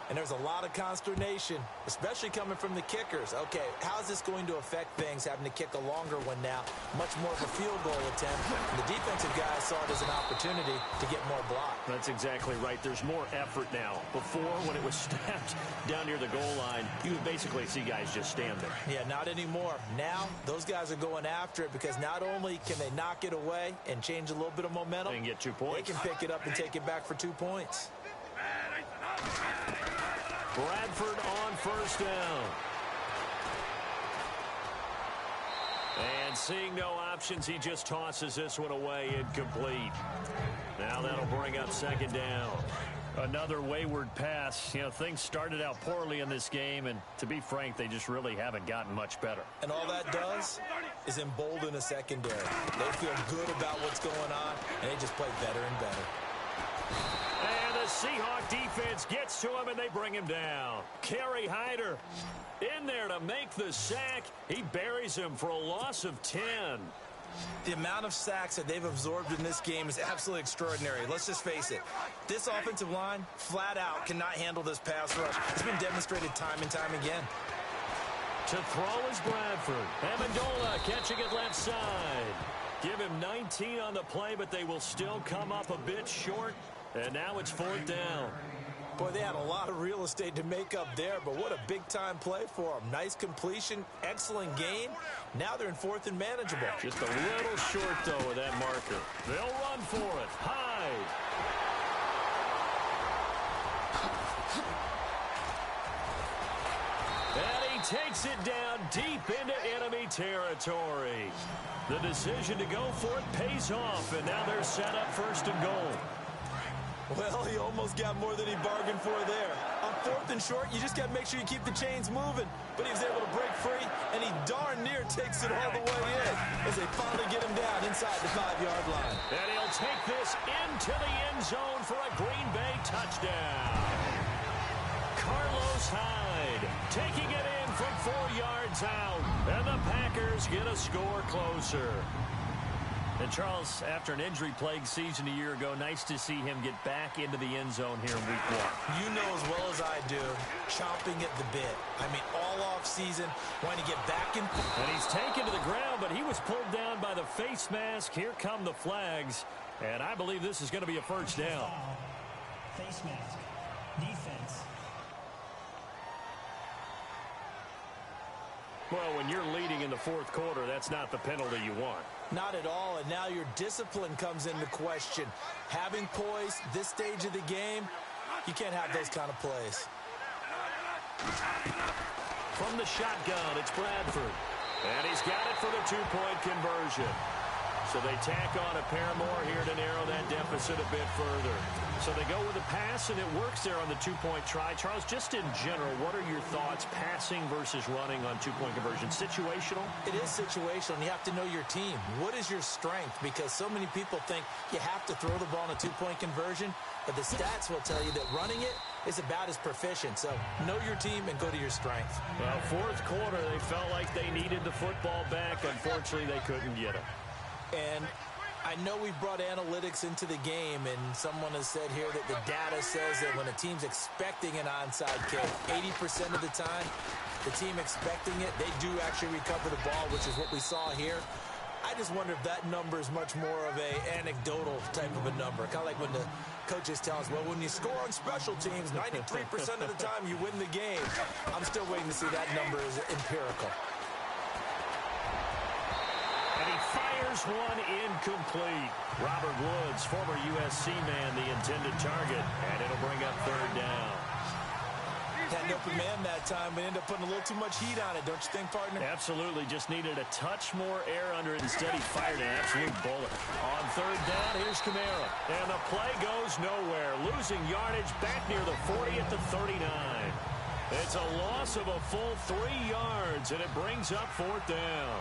and there's a lot of consternation, especially coming from the kickers. Okay, how's this going to affect things, having to kick a longer one now? Much more of a field goal attempt. And the defensive guys saw it as an opportunity to get more block. That's exactly right. There's more effort now. Before, when it was snapped down near the goal line, you would basically see guys just stand there. Yeah, not anymore. Now, those guys are going after it because not only can they knock it away and change a little bit of momentum, and get 2 points. They can pick it up and take it back for 2 points. Bradford on first down. And seeing no options, he just tosses this one away incomplete. Now that'll bring up second down. Another wayward pass. You know, things started out poorly in this game, and to be frank, they just really haven't gotten much better. And all that does is embolden a secondary. They feel good about what's going on, and they just play better and better. And the Seahawk defense gets to him, and they bring him down. Kerry Hyder in there to make the sack. He buries him for a loss of 10. The amount of sacks that they've absorbed in this game is absolutely extraordinary. Let's just face it. This offensive line, flat out, cannot handle this pass rush. It's been demonstrated time and time again. To throw is Bradford. Amendola catching it left side. Give him 19 on the play, but they will still come up a bit short. And now it's 4th down. Boy, they had a lot of real estate to make up there, but what a big-time play for them. Nice completion, excellent gain. Now they're in 4th and manageable. Just a little short, though, with that marker. They'll run for it. Hyde. And he takes it down deep into enemy territory. The decision to go for it pays off, and now they're set up 1st and goal. Well, he almost got more than he bargained for there. On 4th and short, you just got to make sure you keep the chains moving. But he was able to break free, and he darn near takes it all the way in as they finally get him down inside the 5-yard line. And he'll take this into the end zone for a Green Bay touchdown. Carlos Hyde taking it in from 4 yards out, and the Packers get a score closer. And Charles, after an injury-plagued season a year ago, nice to see him get back into the end zone here in week 1. You know as well as I do, chomping at the bit. I mean, all off season, wanting to get back in. And he's taken to the ground, but he was pulled down by the face mask. Here come the flags, and I believe this is going to be a first down. Face mask. Defense. Well, when you're leading in the 4th quarter, that's not the penalty you want. Not at all, and now your discipline comes into question. Having poise this stage of the game, you can't have those kind of plays. From the shotgun, it's Bradford. And he's got it for the 2-point conversion. So they tack on a pair more here to narrow that deficit a bit further. So they go with a pass, and it works there on the 2-point try. Charles, just in general, what are your thoughts passing versus running on 2-point conversion? Situational? It is situational, and you have to know your team. What is your strength? Because so many people think you have to throw the ball in a 2-point conversion, but the stats will tell you that running it is about as proficient. So know your team and go to your strength. Well, 4th quarter, they felt like they needed the football back. Unfortunately, they couldn't get it. And I know we've brought analytics into the game, and someone has said here that the data says that when a team's expecting an onside kick, 80% of the time, the team expecting it, they do actually recover the ball, which is what we saw here. I just wonder if that number is much more of a anecdotal type of a number. Kind of like when the coaches tell us, well, when you score on special teams, 93% of the time you win the game. I'm still waiting to see that number is empirical. And he fires one incomplete. Robert Woods, former USC man, the intended target, and it'll bring up third down. Had an open man that time, but ended up putting a little too much heat on it, don't you think, partner? Absolutely. Just needed a touch more air under it. Instead, he fired an absolute bullet. On third down, here's Kamara. And the play goes nowhere. Losing yardage back near the 40 at the 39. It's a loss of a full 3 yards, and it brings up fourth down.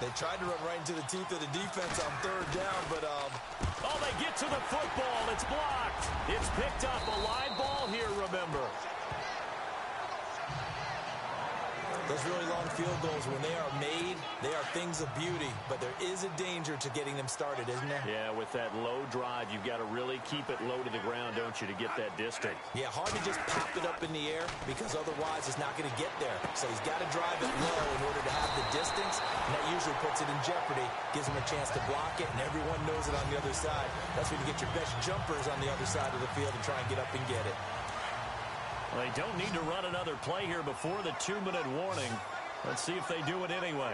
They tried to run right into the teeth of the defense on third down, but oh, they get to the football. It's blocked. It's picked up. A live ball here, remember. those really long field goals, when they are made, they are things of beauty, but there is a danger to getting them started, isn't there? Yeah, with that low drive, you've got to really keep it low to the ground, don't you, to get that distance. Yeah, hard to just pop it up in the air because otherwise it's not going to get there. So he's got to drive it low in order to have the distance, and that usually puts it in jeopardy, gives him a chance to block it, and everyone knows it on the other side. That's when you get your best jumpers on the other side of the field and try and get up and get it. Well, they don't need to run another play here before the 2-minute warning. Let's see if they do it anyway.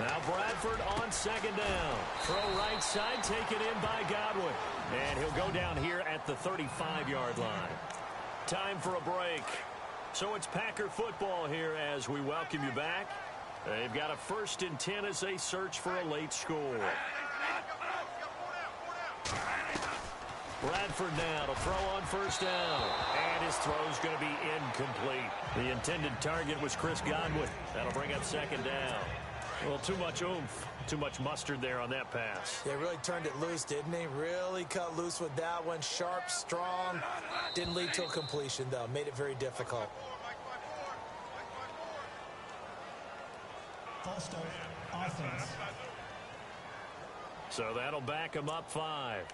Now Bradford on second down. Throw right side, taken in by Godwin. And he'll go down here at the 35-yard line. Time for a break. So it's Packer football here as we welcome you back. They've got a 1st and 10 as they search for a late score. Bradford now to throw on 1st down. And his throw's going to be incomplete. The intended target was Chris Godwin. That'll bring up 2nd down. Well, too much oomph, too much mustard there on that pass. They really turned it loose, didn't they? Really cut loose with that one. Sharp, strong. Didn't lead to a completion, though. Made it very difficult. False start, offense. So that'll back him up 5.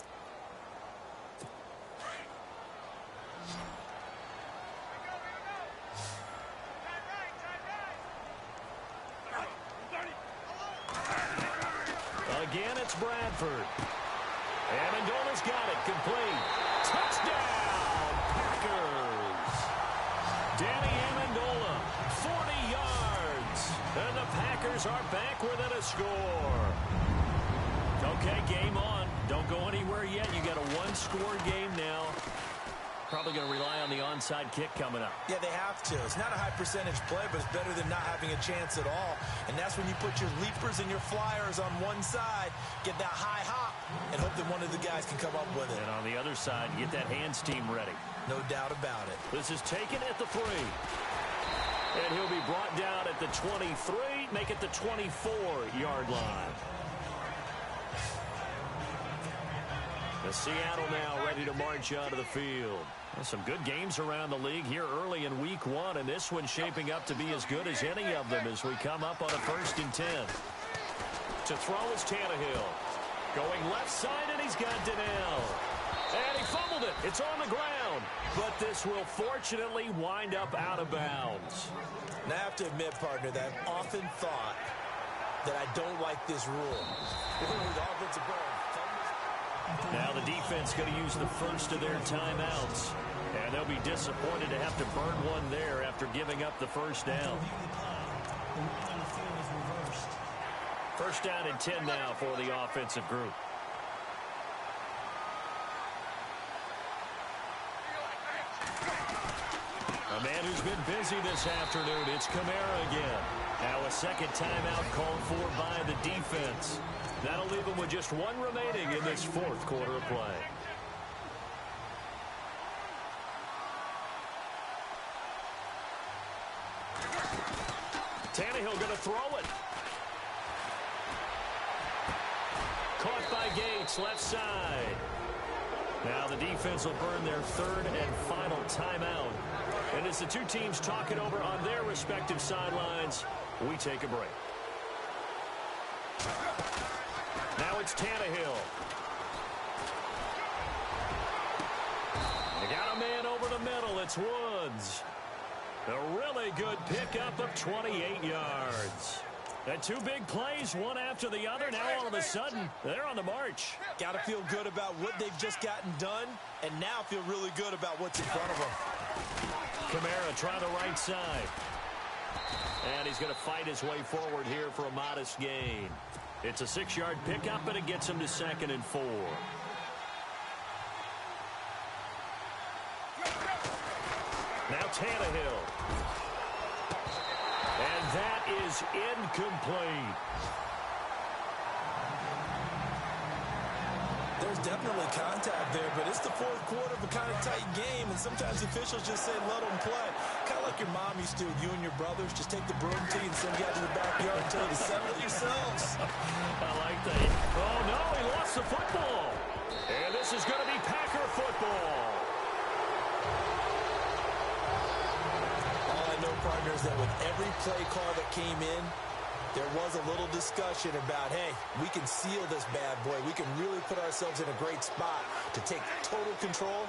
Again, it's Bradford. Amendola's got it complete. Touchdown, Packers. Danny Amendola, 40 yards. And the Packers are back within a score. Okay, game on. Don't go anywhere yet. You got a 1-score game now. Probably going to rely on the onside kick coming up. Yeah, they have to. It's not a high percentage play, but it's better than not having a chance at all. And that's when you put your leapers and your flyers on one side, get that high hop, and hope that one of the guys can come up with it. And on the other side, get that hands team ready. No doubt about it. This is taken at the 3. And he'll be brought down at the 23, make it the 24-yard line. The Seattle now ready to march onto the field. Well, some good games around the league here early in week 1, and this one's shaping up to be as good as any of them as we come up on a 1st and 10. To throw is Tannehill. Going left side, and he's got Donnell. And he fumbled it. It's on the ground. But this will fortunately wind up out of bounds. Now, I have to admit, partner, that I've often thought that I don't like this rule. The offensive ball. Now the defense going to use the first of their timeouts. And they'll be disappointed to have to burn one there after giving up the 1st down. 1st down and 10 now for the offensive group. A man who's been busy this afternoon, it's Kamara again. Now a 2nd timeout called for by the defense. That'll leave them with just 1 remaining in this 4th quarter of play. Tannehill going to throw it. Caught by Gates, left side. Now the defense will burn their 3rd and final timeout. And as the two teams talk it over on their respective sidelines, we take a break. Now it's Tannehill. They got a man over the middle. It's Woods. A really good pickup of 28 yards. And two big plays, one after the other. Now all of a sudden, they're on the march. Got to feel good about what they've just gotten done, and now feel really good about what's in front of them. Kamara trying the right side. And he's going to fight his way forward here for a modest gain. It's a 6-yard pickup, and it gets him to 2nd and 4. Now Tannehill. And that is incomplete. There's definitely contact there, but it's the fourth quarter of a kind of tight game, and sometimes officials just say, let them play. Kind of like your mom used to with you and your brothers. Just take the broom to you and send you out to the backyard and tell you to settle it yourselves. I like that. Oh, no, he lost the football. And this is going to be Packer football. All I know, partner, is that with every play call that came in, there was a little discussion about, hey, we can seal this bad boy. We can really put ourselves in a great spot to take total control,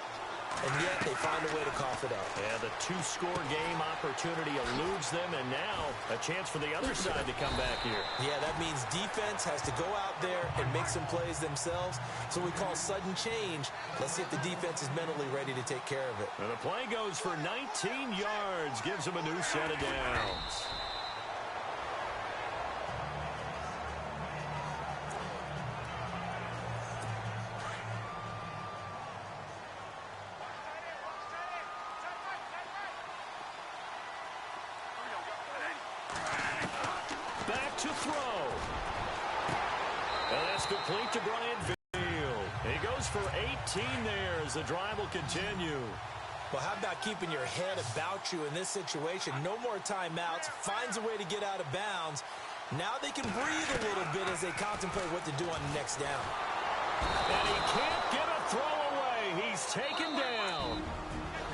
and yet they find a way to cough it up. And the 2-score game opportunity eludes them, and now a chance for the other side to come back here. Yeah, that means defense has to go out there and make some plays themselves. So we call sudden change. Let's see if the defense is mentally ready to take care of it. And the play goes for 19 yards, gives them a new set of downs. To throw. And that's complete to Brian Field. He goes for 18 there as the drive will continue. Well, how about keeping your head about you in this situation? No more timeouts. Finds a way to get out of bounds. Now they can breathe a little bit as they contemplate what to do on the next down. And he can't get a throw away. He's taken down.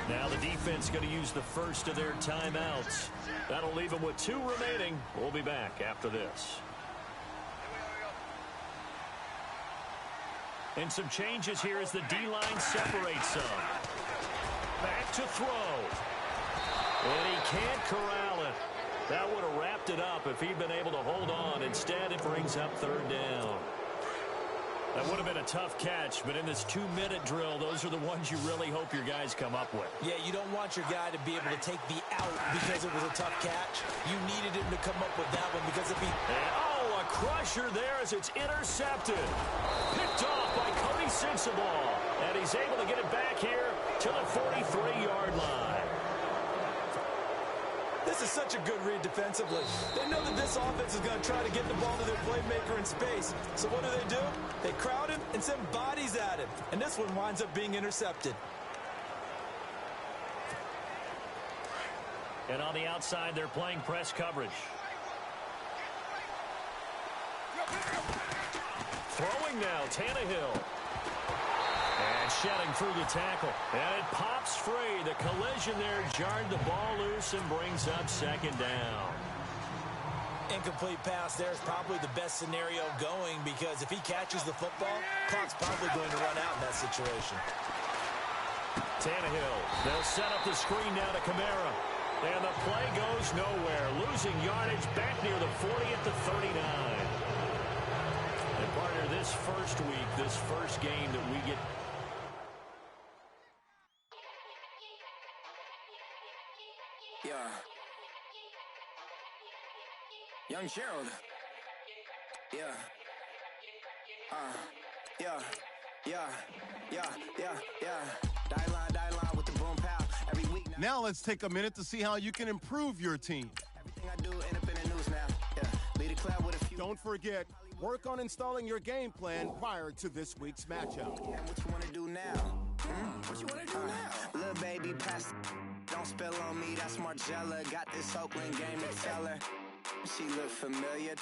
Now the defense going to use the first of their timeouts. That'll leave them with 2 remaining. We'll be back after this. And some changes here as the D-line separates some. Back to throw. And he can't corral it. That would have wrapped it up if he'd been able to hold on. Instead, it brings up 3rd down. That would have been a tough catch, but in this 2-minute drill, those are the ones you really hope your guys come up with. Yeah, you don't want your guy to be able to take the out because it was a tough catch. You needed him to come up with that one because if he... And, a crusher there as it's intercepted. Picked off by Cody Sensabaugh. And he's able to get it back here to the 43-yard line. This is such a good read defensively. They know that this offense is going to try to get the ball to their playmaker in space. So what do? They crowd him and send bodies at him. And this one winds up being intercepted. And on the outside, they're playing press coverage. Throwing now, Tannehill. And shedding through the tackle. And it pops free. The collision there jarred the ball loose and brings up 2nd down. Incomplete pass there is probably the best scenario going because if he catches the football, clock's probably going to run out in that situation. Tannehill. They'll set up the screen now to Kamara. And the play goes nowhere. Losing yardage back near the 40 at the 39. And partner, this first week, this first game that we get... Yeah. Young Gerald. Yeah. Die line with the boom pow. Every week now let's take a minute to see how you can improve your team. Everything I do end up in the news now. Yeah. Lead a cloud with a few. Don't forget, work on installing your game plan prior to this week's matchup. Yeah, what you want to do now? What you want to do now? Little baby, pass. Don't spill on me. That's Margella. Got this Oakland game to tell her. She look familiar.